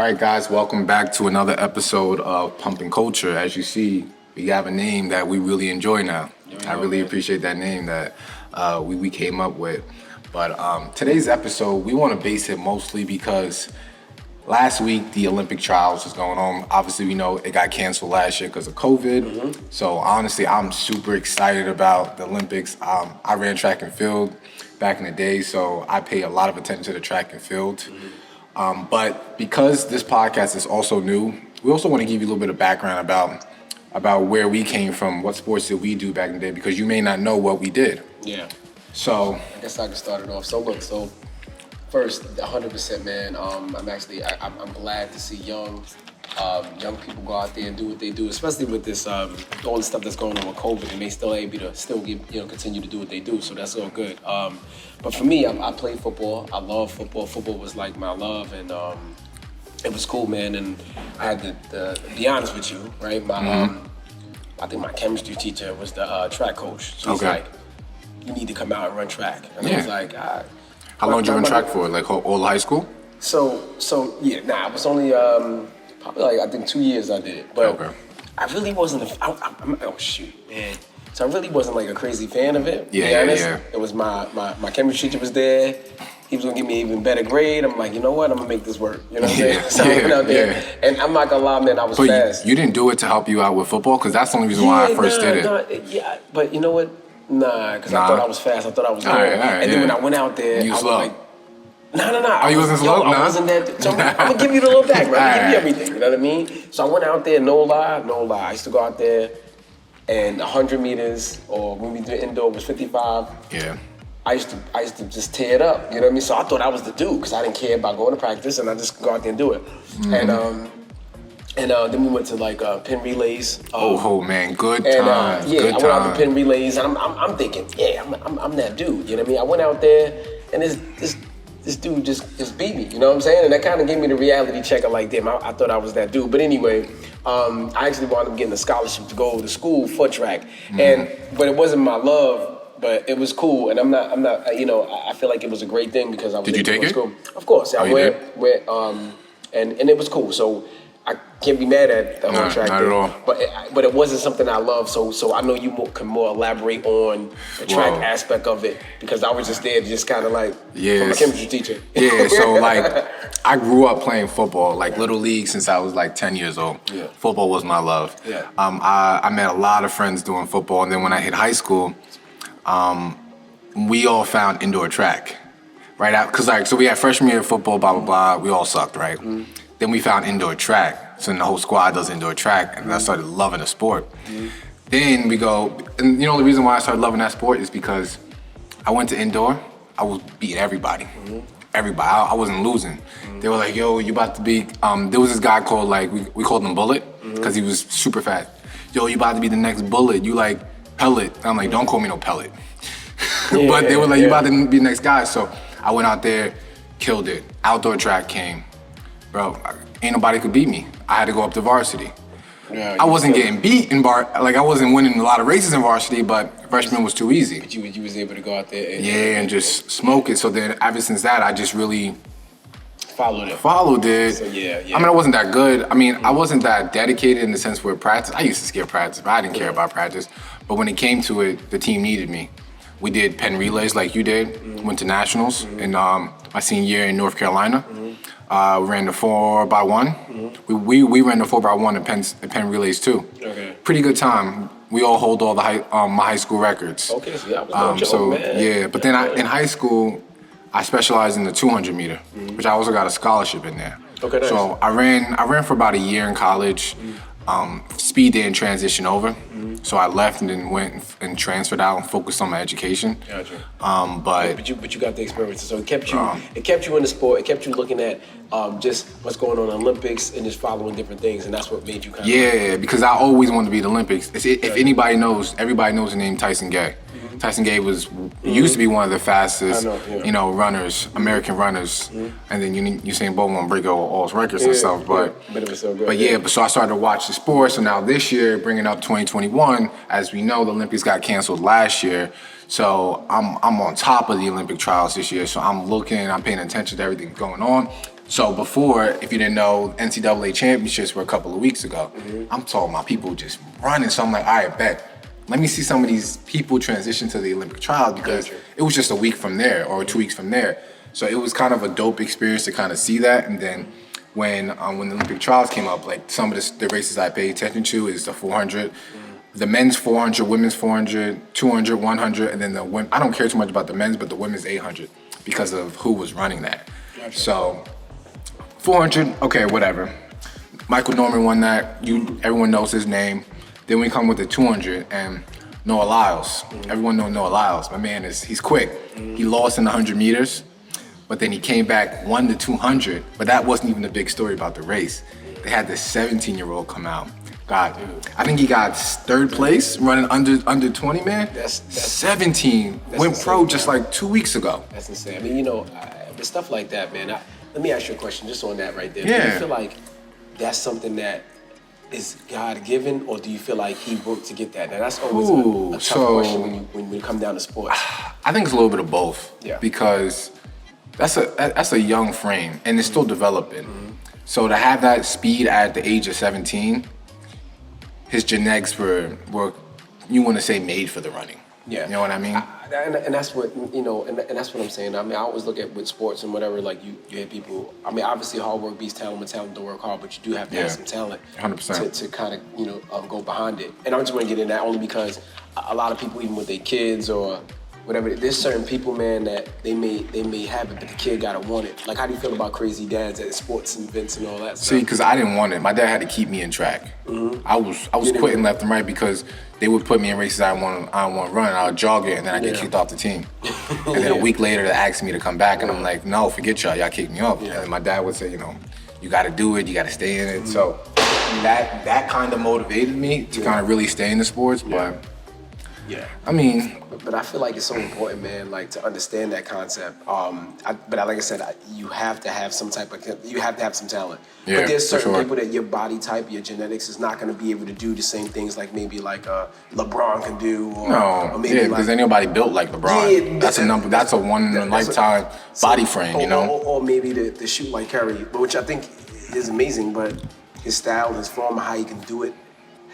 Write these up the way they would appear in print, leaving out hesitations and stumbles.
right, guys, welcome back to another episode of Pumping Culture. As you see, we have a name that we really enjoy now. I really appreciate that name that we came up with. But today's episode, we want to base it mostly because last week the Olympic trials was going on. Obviously, we know it got canceled last year because of COVID. So honestly, I'm super excited about the Olympics. I ran track and field back in the day, so I pay a lot of attention to the track and field. But because this podcast is also new, we also want to give you a little bit of background about where we came from, what sports did we do back in the day, because you may not know what we did. Yeah. So I guess I can start it off. So look, first, 100%, man. I'm glad to see young people go out there and do what they do, especially with this all the stuff that's going on with COVID, and they still able to continue to do what they do. So that's all good. But for me, I played football. I love football. Football was like my love, and it was cool, man. And I had to be honest with you, right? I think my chemistry teacher was the track coach. So he's like, you need to come out and run track. And I was like, How long did you run track for? Like all high school? I was only probably like, I think 2 years I did. But I really wasn't, oh shoot, man. So I really wasn't like a crazy fan of it. Yeah. It was my chemistry teacher was there. He was gonna give me an even better grade. I'm like, you know what? I'm gonna make this work. You know what I'm saying? So I went out there, and I'm not gonna lie, man, I was fast. You didn't do it to help you out with football? Because that's the only reason why I first did it. But you know what? Because I thought I was fast. I thought I was good. And then when I went out there, I was like, no. Oh, you wasn't slow? I wasn't that. So I'm gonna give you the little back, right? I'm gonna give you everything. You know what I mean? So I went out there, no lie. I used to go out there, and 100 meters, or when we did indoor, was 55. Yeah. I used to just tear it up. You know what I mean? So I thought I was the dude because I didn't care about going to practice, and I just go out there and do it. And then we went to like pin relays. Man, good times. I went out to pin relays, and I'm thinking, I'm that dude. You know what I mean? I went out there, and this dude just beat me. You know what I'm saying? And that kind of gave me the reality check of like, damn, I thought I was that dude. But anyway, I actually wound up getting a scholarship to go to school for track, but it wasn't my love. But it was cool, and I'm not. I feel like it was a great thing because I was. Did you take it? School. Of course, I went, and it was cool. So I can't be mad at the whole track not thing. at all. But it wasn't something I loved. So I know you can more elaborate on the track aspect of it because I was just there, just kind of like from a chemistry teacher. So like I grew up playing football, like little league since I was like 10 years old. Yeah. Football was my love. Yeah. I met a lot of friends doing football, and then when I hit high school. We all found indoor track, right out, so we had freshman year football, blah, blah, blah, we all sucked, right? Then we found indoor track, so then the whole squad does indoor track, and I started loving the sport. Then we go, and the reason why I started loving that sport is because I went to indoor, I was beating everybody. I wasn't losing. They were like, yo, you about to be, there was this guy called, like, we called him Bullet, because he was super fast. Yo, you about to be the next Bullet, you like, Pellet. I'm like, don't call me no Pellet. But they were like, you about to be the next guy. So I went out there, killed it. Outdoor track came. Bro, ain't nobody could beat me. I had to go up to varsity. Yeah, I wasn't getting beat in I wasn't winning a lot of races in varsity, but freshman was too easy. But you was able to go out there and just smoke it. So then ever since that, I just really followed it. So I mean, I wasn't that good. I mean, I wasn't that dedicated in the sense where practice. I used to skip practice, but I didn't care about practice. But when it came to it, the team needed me. We did pen relays like you did. Went to nationals in my senior year in North Carolina. We ran the 4x1. We ran the 4x1 in pen relays too. Okay. Pretty good time. We all hold all the my high school records. Okay, so I was man. But then in high school, I specialized in the 200 meter, which I also got a scholarship in there. Okay, nice. So I ran for about a year in college. Speed didn't transition over, so I left and then went and transferred out and focused on my education. Gotcha. But you got the experience, so it kept you in the sport. It kept you looking at just what's going on in the Olympics and just following different things, and that's what made you kind of because I always wanted to be at the Olympics. If anybody knows, everybody knows the name Tyson Gay. Tyson Gay used to be one of the fastest, runners, American runners, and then Usain Bolt won't break all his records and stuff. But it was so good. So I started to watch the sport. So now this year, bringing up 2021, as we know, the Olympics got canceled last year. So I'm on top of the Olympic trials this year. So I'm paying attention to everything going on. So before, if you didn't know, NCAA championships were a couple of weeks ago. I'm talking about people just running. So I'm like, all right, bet. Let me see some of these people transition to the Olympic trials because it was just a week from there or 2 weeks from there. So it was kind of a dope experience to kind of see that. And then when the Olympic trials came up, like some of the races I pay attention to is the 400, the men's 400, women's 400, 200, 100, and then the women. I don't care too much about the men's, but the women's 800 because of who was running that. So 400, okay, whatever. Michael Norman won that. Everyone knows his name. Then we come with the 200 and Noah Lyles. Everyone knows Noah Lyles. My man he's quick. He lost in the 100 meters, but then he came back, won the 200. But that wasn't even the big story about the race. They had this 17-year-old come out. God, I think he got third place running under 20, man. That's 17. Went pro just like 2 weeks ago. That's insane. I mean, with stuff like that, man. Let me ask you a question just on that right there. Yeah. Do you feel like that's something that is God-given, or do you feel like he worked to get that? Now, that's always a tough question when you come down to sports. I think it's a little bit of both. Yeah. Because that's a young frame, and it's still developing. So to have that speed at the age of 17, his genetics were you want to say made for the running. Yeah. You know what I mean? And that's what, and that's what I'm saying. I mean, I always look at with sports and whatever, like you have people, I mean, obviously hard work beats talent, but talent don't work hard, but you do have to have some talent 100%. to kind of, go behind it. And I'm just going to get in that only because a lot of people, even with their kids or whatever, there's certain people, man, that they may have it, but the kid gotta want it. Like, how do you feel about crazy dads at sports and events and all that stuff? See, because I didn't want it. My dad had to keep me in track. I was quitting left and right because they would put me in races I don't want to run. I would jog it, and then I get kicked off the team. And then a week later, they asked me to come back, and I'm like, no, forget y'all. Y'all kicked me off. And then my dad would say, you got to do it. You got to stay in it. So that kind of motivated me to kind of really stay in the sports. But I mean, but I feel like it's so important, man, like to understand that concept. But like I said, you have to have some some talent. Yeah, but there's certain sure. people that your body type, your genetics is not going to be able to do the same things like maybe like LeBron can do. Or maybe because ain't nobody built like LeBron. Yeah, that's a one in a lifetime body frame, Or maybe to shoot like Curry, which I think is amazing, but his style, his form, how he can do it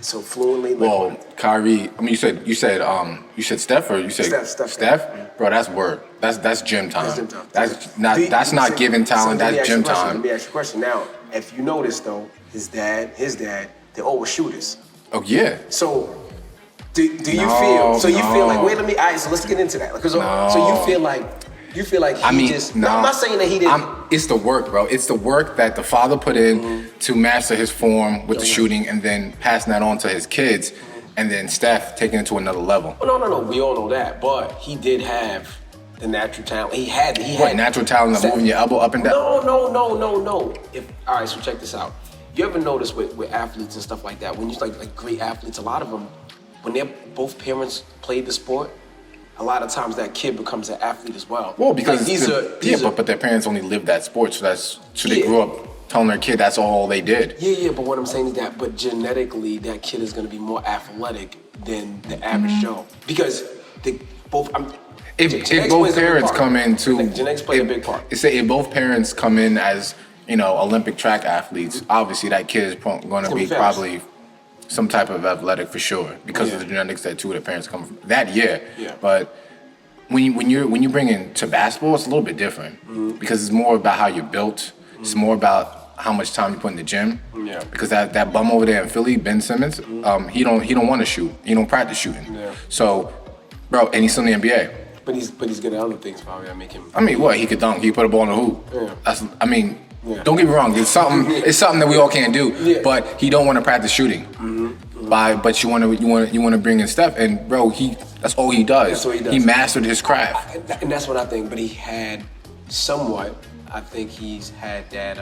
so fluently. Well, Kyrie. I mean, you said Steph, or you said Steph? Yeah. Bro, that's work. That's gym time. That's gym time. That's not giving talent. That's gym time. Let me ask you a question. Now, if you notice though, his dad, they're always shooters. Oh yeah. So, do you feel? So you feel like? Wait, all right. So let's get into that. So you feel like? I'm not saying that he didn't. It's the work, bro. It's the work that the father put in to master his form with the shooting, and then passing that on to his kids, and then Steph taking it to another level. Oh, no. We all know that, but he did have the natural talent. He had natural talent of moving your elbow up and down. No. All right, so check this out. You ever notice with athletes and stuff like that, when you like great athletes, a lot of them, when their both parents played the sport, a lot of times that kid becomes an athlete as well. Well, because but their parents only lived that sport, so they grew up telling their kid that's all they did. Yeah, but what I'm saying is that, but genetically, that kid is going to be more athletic than the average Joe, because if both parents come in too, genetics play a big part. If both parents come in as Olympic track athletes, obviously that kid is going to be probably some type of athletic for sure because of the genetics that two of the parents come from. But when you bring in to basketball, it's a little bit different because it's more about how you're built. It's more about how much time you put in the gym. Yeah. Because that bum over there in Philly, Ben Simmons, he don't want to shoot. He don't practice shooting. Yeah. So, bro, and he's still in the NBA. But he's good at other things, probably. That make him. I mean, what? He could dunk. He could put a ball in the hoop. Yeah. Don't get me wrong. It's something that we all can't do. Yeah. But he don't want to practice shooting. But you want to bring in Steph, and bro, that's all he does. That's what he does. He mastered his craft. And that's what I think. But he had somewhat. I think he's had that.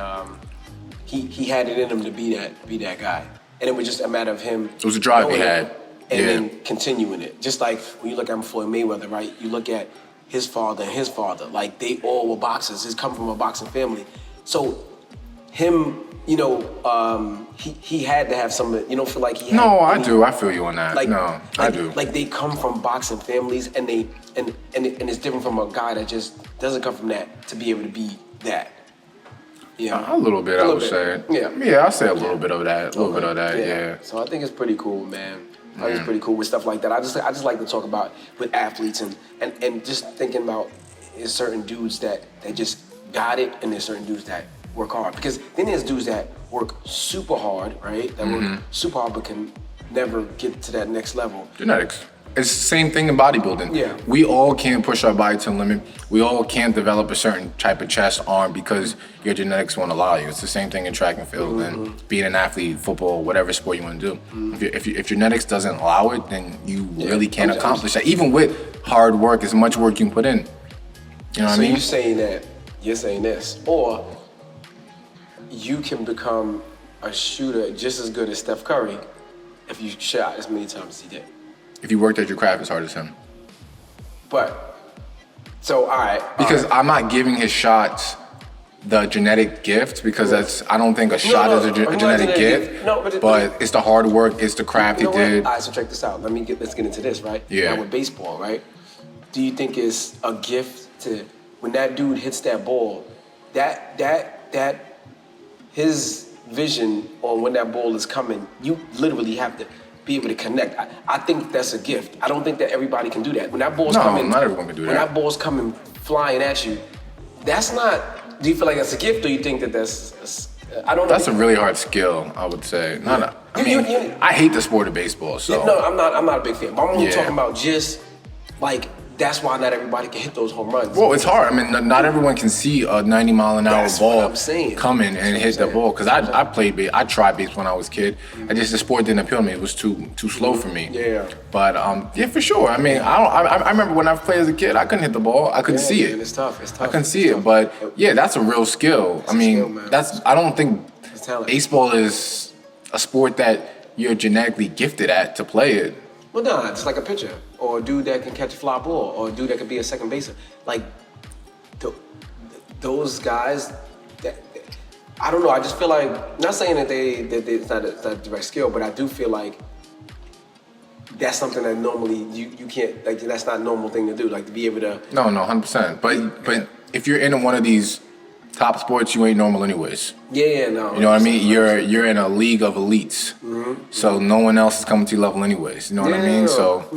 He had it in him to be that guy, and it was just a matter of him. It was a drive he had, and then continuing it. Just like when you look at Floyd Mayweather, right? You look at his father and his father. Like they all were boxers. He's come from a boxing family. So him, he had to have some. You don't feel like he had. No, I do. I feel you on that. I do. Like they come from boxing families, and it's different from a guy that just doesn't come from that to be able to be that. Yeah, A little bit, I would say. Yeah, I'll say a little bit of that. A little bit of that, yeah. So I think it's pretty cool, man. I think it's pretty cool with stuff like that. I just like to talk about with athletes and just thinking about there's certain dudes that they just got it, and there's certain dudes that work hard. Because then there's dudes that work super hard, right? That work super hard but can never get to that next level. Genetics. It's the same thing in bodybuilding. Yeah. We all can't push our body to the limit. We all can't develop a certain type of chest, arm because your genetics won't allow you. It's the same thing in track and field and being an athlete, football, whatever sport you want to do. If your genetics doesn't allow it, then you really can't accomplish that. Even with hard work, as much work you can put in. You know what I mean? So you're saying this, or you can become a shooter just as good as Steph Curry if you shot as many times as he did. If you worked at your craft as hard as him. But, so, all right. Because I'm not giving his shots the genetic gift, because I don't think a shot is a genetic gift. No, but it's the hard work, it's the craft he did. All right, so check this out. Let's get into this, right? Yeah. Now with baseball, right? Do you think it's a gift to, when that dude hits that ball, that his vision on when that ball is coming, you literally have to be able to connect. I think that's a gift. I don't think that everybody can do that. When that ball's coming, not everyone can do that. When that ball's coming flying at you, that's not. Do you feel like that's a gift, or you think that that's? I don't know. That's a really hard skill, I would say. I hate the sport of baseball, so. No, I'm not a big fan. But I'm only talking about just like. That's why not everybody can hit those home runs. Well, it's hard. I mean, not everyone can see a 90-mile-an-hour ball coming and hit the ball. Because I tried baseball when I was a kid. The sport didn't appeal to me. It was too slow for me. Yeah. But yeah, for sure. I mean, I remember when I played as a kid, I couldn't hit the ball. I couldn't see it. Man, it's tough. I couldn't see it. But yeah, that's a real skill. I mean, I don't think baseball is a sport that you're genetically gifted at to play it. Well, no, it's like a pitcher, or a dude that can catch a fly ball, or a dude that could be a second baseman. Like, those guys, I don't know, I just feel like, not saying that it's not a direct skill, but I do feel like that's something that normally you can't, like, that's not a normal thing to do, like, to be able to... No, 100%. But if you're in one of these top sports, you ain't normal anyways. Yeah, no. You know what I mean? You're in a league of elites. So no one else is coming to your level anyways. You know what I mean? So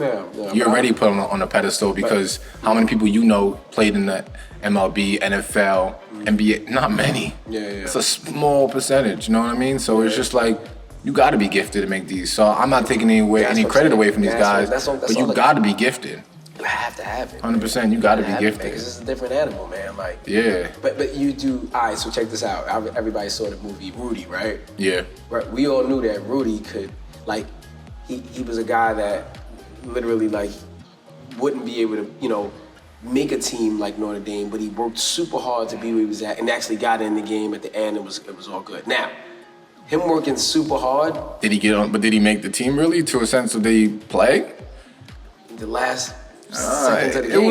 you're already put on a pedestal because how many people you know played in the MLB, NFL, NBA? Not many. It's a small percentage. You know what I mean? So it's just like, you got to be gifted to make these. So I'm not taking any credit away from these guys, but you got to be gifted. You have to have it. 100%, you gotta be gifted. Because it's a different animal, man. Like, yeah. But you do. All right, so check this out. Everybody saw the movie Rudy, right? Yeah. Right. We all knew that Rudy could, like, he was a guy that literally like wouldn't be able to, make a team like Notre Dame, but he worked super hard to be where he was at, and actually got in the game at the end. It was all good. Now, him working super hard. Did he get on? But did he make the team really? To a sense, did he play? The last. Seconds of the game.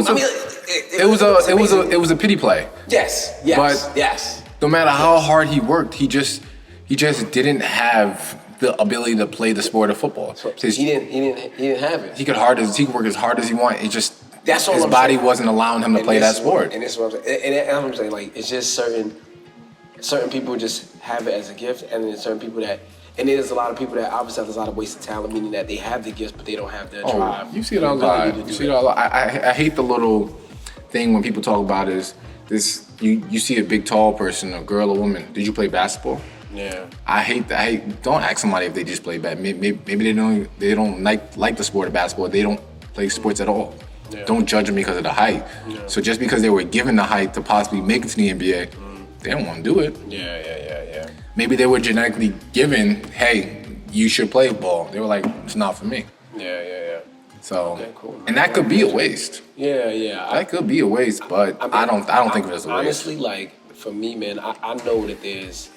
It was a pity play. Yes. But no matter how hard he worked, he just didn't have the ability to play the sport of football. He didn't have it. He could work as hard as he wanted. It just his body wasn't allowing him to play that sport. And that's what I'm saying. And that's what I'm saying. Like, it's just certain people just have it as a gift, and then certain people that. And there's a lot of people that obviously have a lot of wasted talent, meaning that they have the gifts, but they don't have the drive. You see it a lot. I hate the little thing when people talk about is this. You see a big tall person, a girl, a woman. Did you play basketball? Yeah. I hate that. Don't ask somebody if they just play bad. Maybe they don't like the sport of basketball. They don't play sports at all. Yeah. Don't judge them because of the height. Yeah. So just because they were given the height to possibly make it to the NBA, they don't want to do it. Yeah. Maybe they were genetically given, hey, you should play ball. They were like, it's not for me. Yeah. So, okay, cool. And that could be a waste. Yeah. That could be a waste, but I don't think of it as a waste. Honestly, like, for me, man, I know that there's,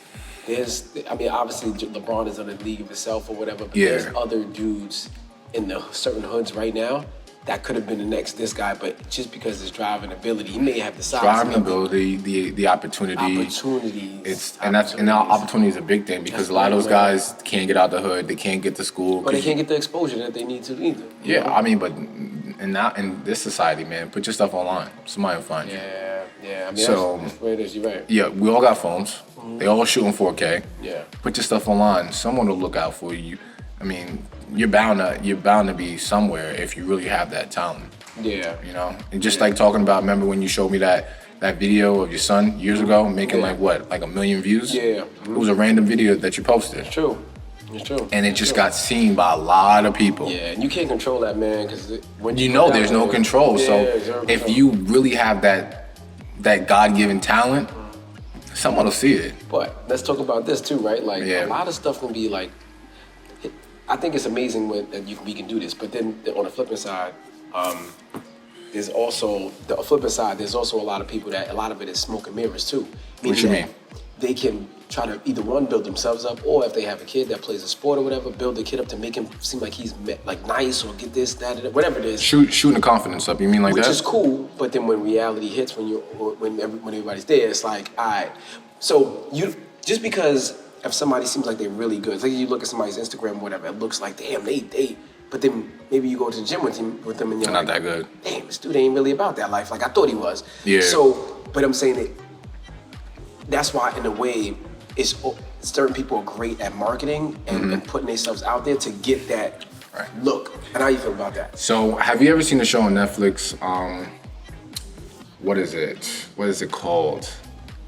I mean, obviously LeBron is in a league of himself or whatever, but there's other dudes in the certain hoods right now that could have been the next this guy, but just because his driving ability, he may have the size. Driving ability, the opportunity. Opportunities. And now opportunity is a big thing because a lot of those guys can't get out the hood, they can't get to school. But they can't get the exposure that they need to either. Yeah, I mean, but in this society, man, put your stuff online. Somebody will find you. Yeah. Yeah, I mean, So that's the way it is. You're right. yeah, we all got phones. They all shoot in 4K. Yeah. Put your stuff online. Someone will look out for you. I mean, you're bound to be somewhere if you really have that talent. Yeah. You know, and just like talking about. Remember when you showed me that video of your son years ago making like 1 million views? Yeah. It was a random video that you posted. It's true. It's true. And it just got seen by a lot of people. Yeah, and you can't control that, man, because when You know, there's no control. Yeah, So zero if control. you really have that God-given talent, someone will see it. But let's talk about this too, right? Like Yeah. a lot of stuff can be like. I think it's amazing that we can do this, but then on the flipping side, there's also There's also a lot of people that a lot of it is smoke and mirrors too. What you Meaning mean? that They can try to either build themselves up, or if they have a kid that plays a sport or whatever, build the kid up to make him seem like he's like nice or get this, that, whatever it is. Shooting the confidence up. You mean like Which that? is cool, but then when reality hits, when everybody's there, it's like, all right. So you just because if somebody seems like they're really good, it's like you look at somebody's Instagram or whatever, it looks like damn they. But then maybe you go to the gym with them and you're They're not like, that good. damn, this dude ain't really about that life like I thought he was. Yeah. So, but I'm saying that that's why in a way, it's certain people are great at marketing and putting themselves out there to get that look. And how you feel about that? So, have you ever seen the show on Netflix? What is it? What is it called?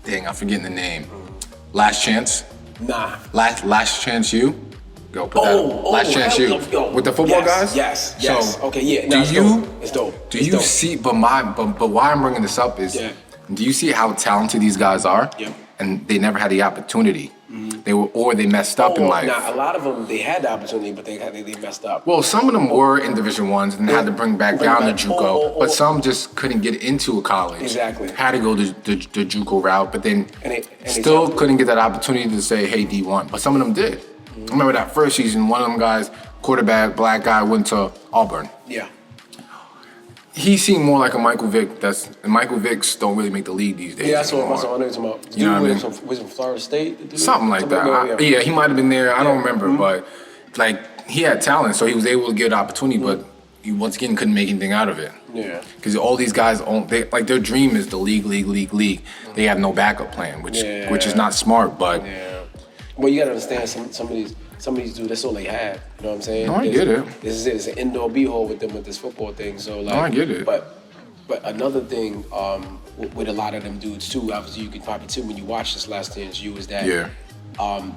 Dang, I'm forgetting the name. Last Chance? Nah. Last Chance You? Go put that. Last Chance hell You. yo. With the football guys? Yes. So, Okay, yeah. do it's you dope. It's dope. do It's you dope. see? But why I'm bringing this up is, do you see how talented these guys are? Yep. And they never had the opportunity. They messed up in life. Now, a lot of them, they had the opportunity, but they messed up. Well, some of them were in Division Ones and had to bring down to JUCO, but some just couldn't get into a college. Exactly. Had to go the JUCO route, but then And they still jumped. couldn't get that opportunity to say, hey, D1. But some of them did. I remember that first season, one of them guys, quarterback, black guy, went to Auburn. Yeah. He seemed more like a Michael Vick. Michael Vicks don't really make the league these days. Yeah, that's what I anymore. know you're talking about. You know what I mean? Was from Florida State? Something like that. Yeah, he might have been there. I don't remember, but like he had talent, so he was able to get an opportunity, but he once again couldn't make anything out of it. Yeah. Because all these guys, their dream is the league. They have no backup plan, which is not smart. But Well, you gotta understand some of these dudes, that's all they have. You know what I'm saying? No, I get it. This is it. It's an indoor b-hole with them with this football thing. So like, No, I get it. But another thing with a lot of them dudes too, obviously you can probably too when you watch this Last Dance U, is that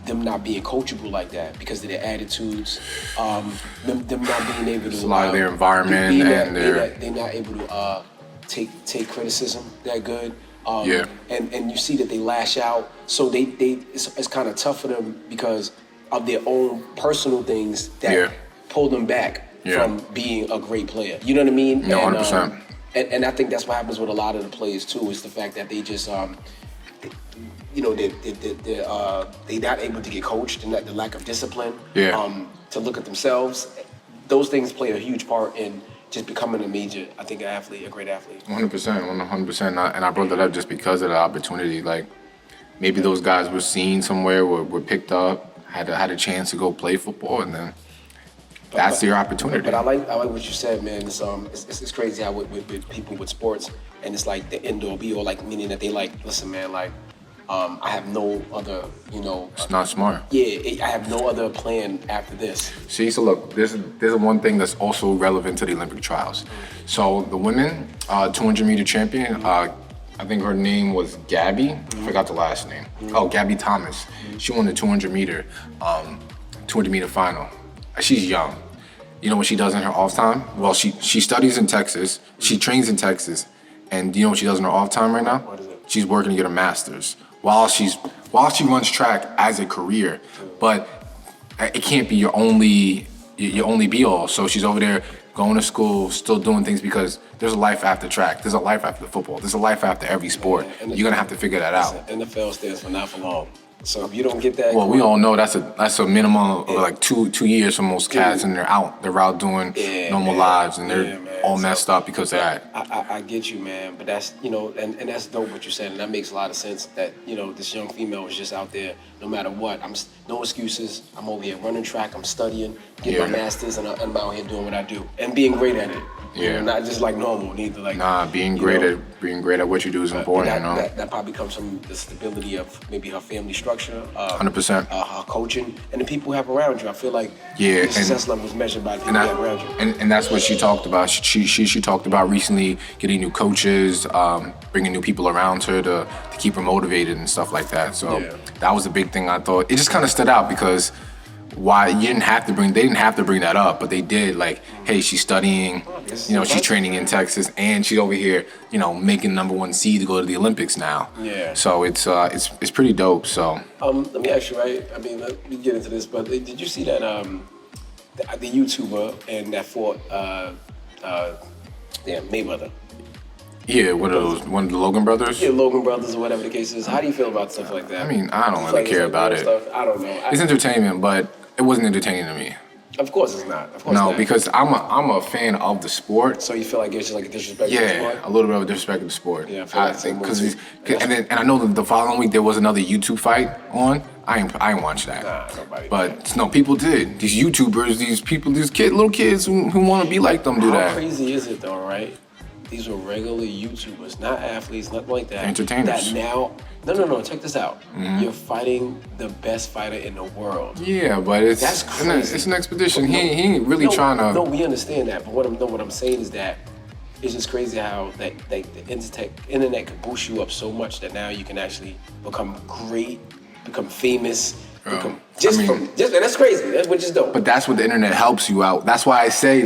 them not being coachable like that because of their attitudes, them not being able to. It's a lot of their environment and they're not able to take criticism that good. And you see that they lash out, so it's kind of tough for them because of their own personal things that pull them back from being a great player. You know what I mean? No, 100%. And I think that's what happens with a lot of the players too, is the fact that they just they're not able to get coached, and that the lack of discipline to look at themselves. Those things play a huge part in just becoming a great athlete. 100%. And I brought that up just because of the opportunity. Like maybe those guys were seen somewhere, were picked up, had a chance to go play football, and then that's their opportunity. But I like what you said, man. It's crazy how with people with sports, and it's like the indoor be all, like meaning that they like, listen, man, like I have no other, It's not smart. Yeah, I have no other plan after this. See, so look, there's one thing that's also relevant to the Olympic trials. So the women 200 meter champion, I think her name was Gabby. I forgot the last name. Oh, Gabby Thomas. She won the 200 meter final. She's young. You know what she does in her off time? Well, she studies in Texas. She trains in Texas. And do you know what she does in her off time right now? What is it? She's working to get a master's while she runs track as a career. But it can't be your only be all. So she's over there going to school, still doing things, because there's a life after track. There's a life after football. There's a life after every sport. You're gonna have to figure that out. NFL stands for not for long. So if you don't get that, well, we all know that's a minimum of like two years for most cats, and they're out doing normal lives, and they're all messed up because of that. I get you, man, but that's and that's dope what you're saying, and that makes a lot of sense. That this young female is just out there, no matter what. No excuses. I'm over here running track. I'm studying, getting my masters, and I'm out here doing what I do and being great at it. Yeah. Not just like normal, neither like. Nah, being great at what you do is important. That probably comes from the stability of maybe her family structure. 100%. Her coaching and the people you have around you. I feel like Yeah, the success level is measured by the people you have around you. And that's what she talked about. She talked about recently getting new coaches, bringing new people around her to keep her motivated and stuff like that. So that was a big thing. I thought it just kind of stood out because they didn't have to bring that up, but they did. Like, hey, she's studying, she's training in Texas, and she's over here, making #1 seed to go to the Olympics now. Yeah. So it's pretty dope. So let me ask you, right? I mean, let me get into this, but did you see that the YouTuber and that fought Mayweather? Yeah, one of the Logan brothers? Yeah, Logan brothers or whatever the case is. How do you feel about stuff like that? I mean, I don't really care about it. Stuff? I don't know. It's entertainment, but it wasn't entertaining to me. Of course it's not. Of course No, not. because I'm a fan of the sport. So you feel like it's just like a disrespect to the sport? Yeah, a little bit of disrespect to the sport. Yeah, I feel like and I know that the following week there was another YouTube fight on. I ain't watch that. Nah, nobody. But no, people did. These YouTubers, little kids who want to be like them do that. How crazy is it though, right? These were regular YouTubers, not athletes, nothing like that. Entertainers. That now, no, check this out. Mm-hmm. You're fighting the best fighter in the world. Yeah, but That's crazy. It's an expedition. He ain't really trying to. No, we understand that. But what I'm saying is that it's just crazy how the internet can boost you up so much that now you can actually become great, become famous, and that's crazy. Which is dope. But that's what the internet helps you out. That's why I say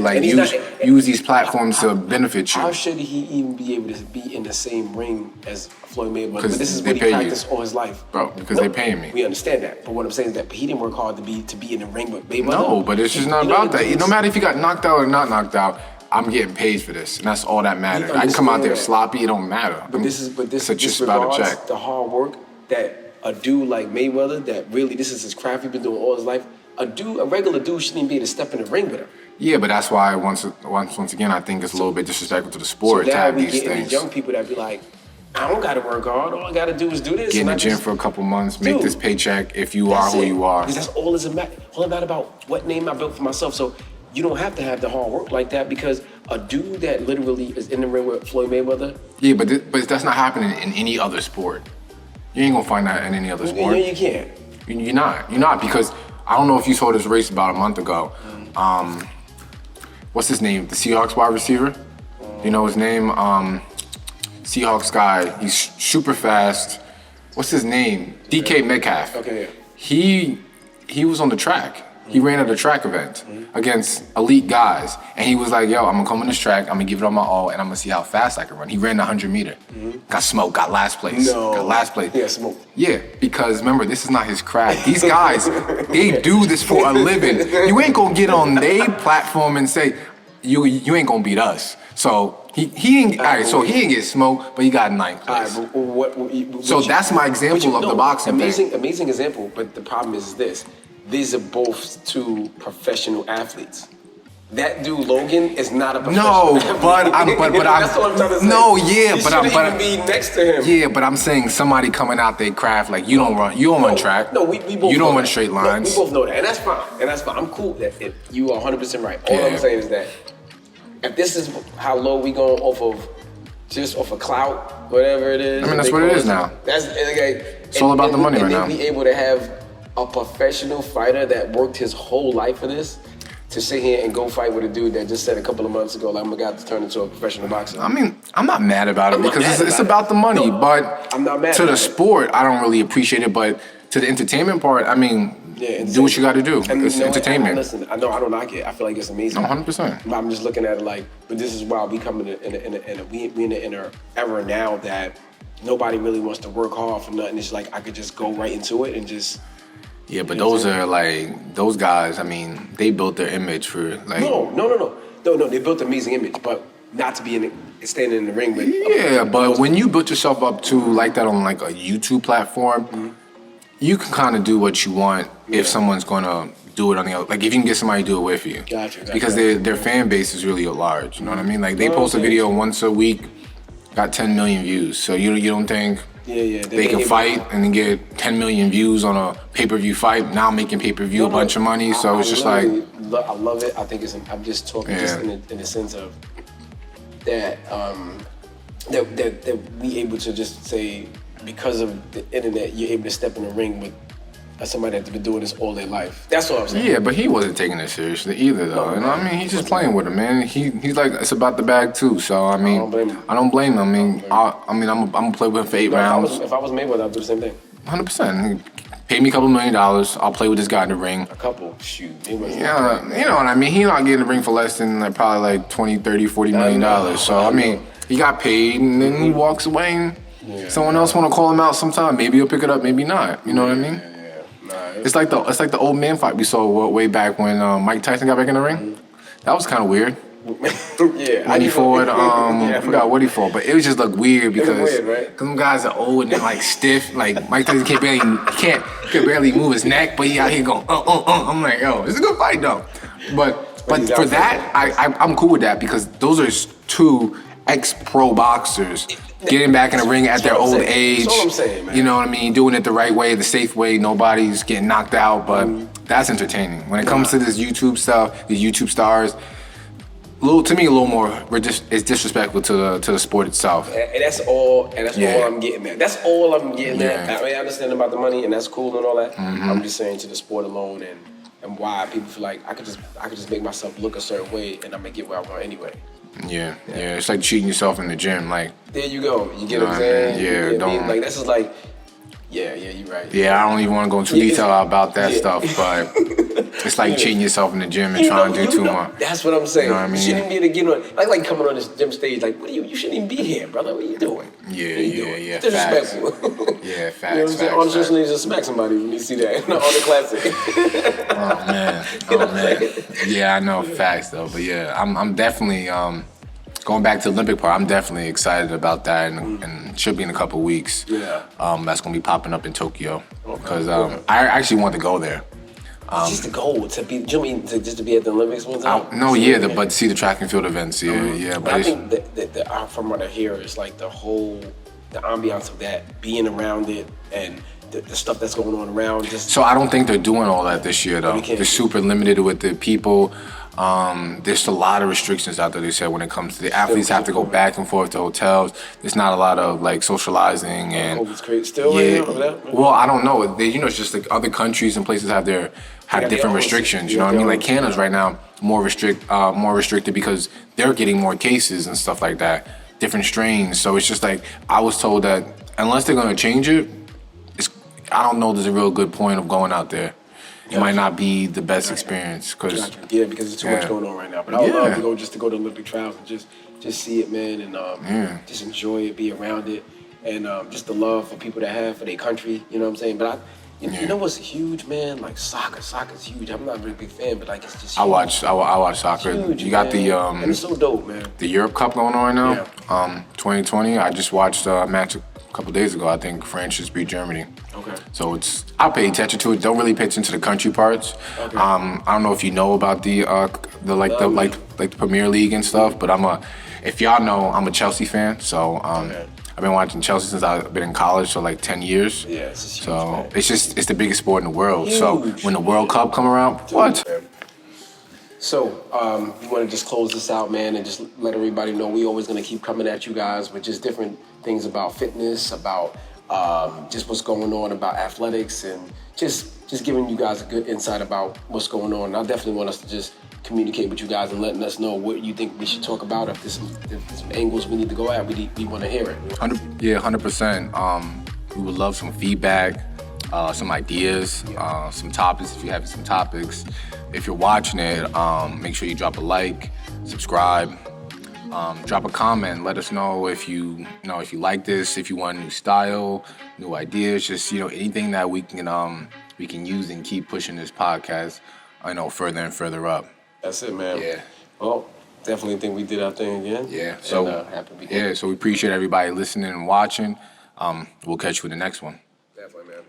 use these platforms to benefit you. How should he even be able to be in the same ring as Floyd Mayweather? But this is they what he pay practiced you. all his life. Bro, because they're paying me. We understand that. But what I'm saying is that he didn't work hard to be in the ring with Mayweather. No, but it's just not about that. No matter if you got knocked out or not knocked out, I'm getting paid for this, and that's all that matters. I can come out there sloppy, it don't matter. This it's just about a check. The hard work that a dude like Mayweather, that really this is his craft, he's been doing all his life. A regular dude shouldn't even be able to step in the ring with him. Yeah, but that's why once again I think it's a little bit disrespectful to the sport to have these things. These young people that be like, I don't gotta work hard. All I gotta do is do this. Get in the gym for a couple months, make this paycheck if you are who you are. Because that's all it's about what name I built for myself. So you don't have to have the hard work like that because a dude that literally is in the ring with Floyd Mayweather. Yeah, but that's not happening in any other sport. You ain't gonna find that in any other sport. Yeah, you can't. You're not because I don't know if you saw this race about a month ago. What's his name? The Seahawks wide receiver. You know his name? Seahawks guy. He's super fast. What's his name? DK Metcalf. Okay. He was on the track. He ran at a track event against elite guys. And he was like, yo, I'm gonna come on this track, I'm gonna give it all my all, and I'm gonna see how fast I can run. He ran the 100-meter. Got smoked, got last place. No. Got last place. Yeah, smoked. Yeah, because remember, this is not his craft. These guys, they do this for a living. You ain't gonna get on their platform and say, you ain't gonna beat us. So he ain't, all right, so he ain't get smoked, but he got 9th place. So that's my example of the boxing thing. Amazing example, but the problem is this. These are both two professional athletes. That dude Logan is not a professional athlete. but I'm That's what I'm trying to say. No, yeah, he but I'm even be next to him. Yeah, but I'm saying somebody coming out their craft like you don't run track. No, we both. You know don't run that. straight lines. No, we both know that, and that's fine. I'm cool that if you are 100% right. All I'm saying is that if this is how low we going off of clout, whatever it is. I mean, that's what it is now. That's okay. It's all about the money right now. And be able to have a professional fighter that worked his whole life for this to sit here and go fight with a dude that just said a couple of months ago, like, I'm about to turn into a professional boxer. I mean, I'm not mad about it because it's about the money, but I'm not mad to about the it. sport, I don't really appreciate it, but to the entertainment part, I mean, do what you got to do. It's entertainment. Listen, I don't knock it. I feel like it's amazing. 100%. But I'm just looking at it like, but this is why we come in an era now that nobody really wants to work hard for nothing. It's like I could just go right into it and just. Yeah, but those guys, I mean, they built their image for like. No, they built an amazing image, but not to be standing in the ring with. Yeah, but when you built yourself up to like that on like a YouTube platform, you can kind of do what you want if someone's gonna do it on the other. Like if you can get somebody to do it with you. Gotcha. Because their fan base is really large. You know what I mean? Like they post a video once a week, got 10 million views. So you don't think. Yeah. They can fight and then get 10 million views on a pay-per-view fight. Now making pay-per-view a bunch of money. So it's just like. I love it. I think I'm just talking just in the sense of that we able to just say because of the internet, you're able to step in the ring with somebody that's been doing this all their life. That's what I'm saying. Yeah, but he wasn't taking it seriously either, though. You know what I mean? He's just playing with him, man. He's like, it's about the bag too. So I mean, I don't blame him. I'm gonna play with him for 8 rounds. If I was Mayweather, I'd do the same thing. 100%. Pay me a couple $1 million. I'll play with this guy in the ring. A couple, shoot. Yeah, you know what I mean? He's not getting in the ring for less than probably like 20, 30, $40 million. So I mean, he got paid and then he walks away and someone else want to call him out sometime. Maybe he'll pick it up, maybe not. You know what I mean? It's like the old man fight we saw way back when Mike Tyson got back in the ring. That was kind of weird. When he fought, I forgot what he fought, but it was just look weird because them guys are old and they're like stiff. Like Mike Tyson can barely move his neck, but he out here going I'm like, yo, it's a good fight though. But for that, I'm cool with that because those are 2 ex-pro boxers getting back in the ring at their old age. That's all I'm saying, man. You know what I mean? Doing it the right way, the safe way. Nobody's getting knocked out, but that's entertaining. When it comes to this YouTube stuff, these YouTube stars, a little more it's disrespectful to the sport itself. And that's all I'm getting at. That's all I'm getting at. I mean, I understand about the money and that's cool and all that. I'm just saying to the sport alone and why people feel like I could just make myself look a certain way and I'm gonna get where I want anyway. Yeah. It's like cheating yourself in the gym. Like there you go. You get what I'm saying? Yeah, don't. Like this is like, you're right. Yeah, I don't even want to go into detail about that stuff, but it's like cheating yourself in the gym and trying to do too much. That's what I'm saying. You know what I mean? You shouldn't be able to get on, like coming on this gym stage, like, you shouldn't even be here, brother. What are you doing? Yeah. Disrespectful. Yeah, facts. You know what I'm saying? Artificial needs to smack somebody when you see that on the classic. Oh man. Yeah, I know facts though, but yeah, I'm definitely going back to the Olympic part. I'm definitely excited about that, and it should be in a couple weeks. Yeah. That's gonna be popping up in Tokyo because I actually want to go there. Just to go to be, just to be at the Olympics one time? But see the track and field events, But I think that from what I hear is like the ambiance of that, being around it, and the stuff that's going on around. So I don't think they're doing all that this year though. They're super limited with the people. There's a lot of restrictions out there, they said, when it comes to the athletes have to go back and forth to hotels. There's not a lot of like socializing and well, I don't know. It's just like other countries and places have different restrictions. You know what I mean? Like Canada's right now more restricted because they're getting more cases and stuff like that, different strains. So it's just like I was told that unless they're gonna change it, I don't know. There's a real good point of going out there. It might not be the best experience because there's too much going on right now. But I would love to go to Olympic trials and just see it, man, and just enjoy it, be around it, and just the love for people that have for their country. You know what I'm saying? But you know what's huge, man? Like soccer. Soccer's huge. I'm not a really big fan, but like it's just huge. I watch soccer. Huge, you got man. And it's so dope, man. The Europe Cup going on right now. 2020. I just watched a match a couple days ago. I think France just beat Germany. Okay. So I pay attention to it. Don't really pay attention to the country parts. Okay. I don't know if you know about the Premier League and stuff, but if y'all know, I'm a Chelsea fan. So I've been watching Chelsea since I've been in college, so like 10 years. Yeah, it's huge, so man. it's the biggest sport in the world. Huge. So when the World Cup come around, what? So, we want to just close this out, man, and just let everybody know we always going to keep coming at you guys with just different things about fitness, about just what's going on about athletics, and just giving you guys a good insight about what's going on. And I definitely want us to just communicate with you guys and letting us know what you think we should talk about. If there's some angles we need to go at, we want to hear it. 100%. We would love some feedback, some ideas, some topics. If you have some topics, if you're watching it, make sure you drop a like, subscribe, drop a comment. Let us know if you like this, if you want a new style, new ideas, just anything that we can use and keep pushing this podcast, further and further up. That's it, man. Yeah. Well, definitely think we did our thing again. Yeah. So happy so we appreciate everybody listening and watching. We'll catch you in the next one. Definitely, man.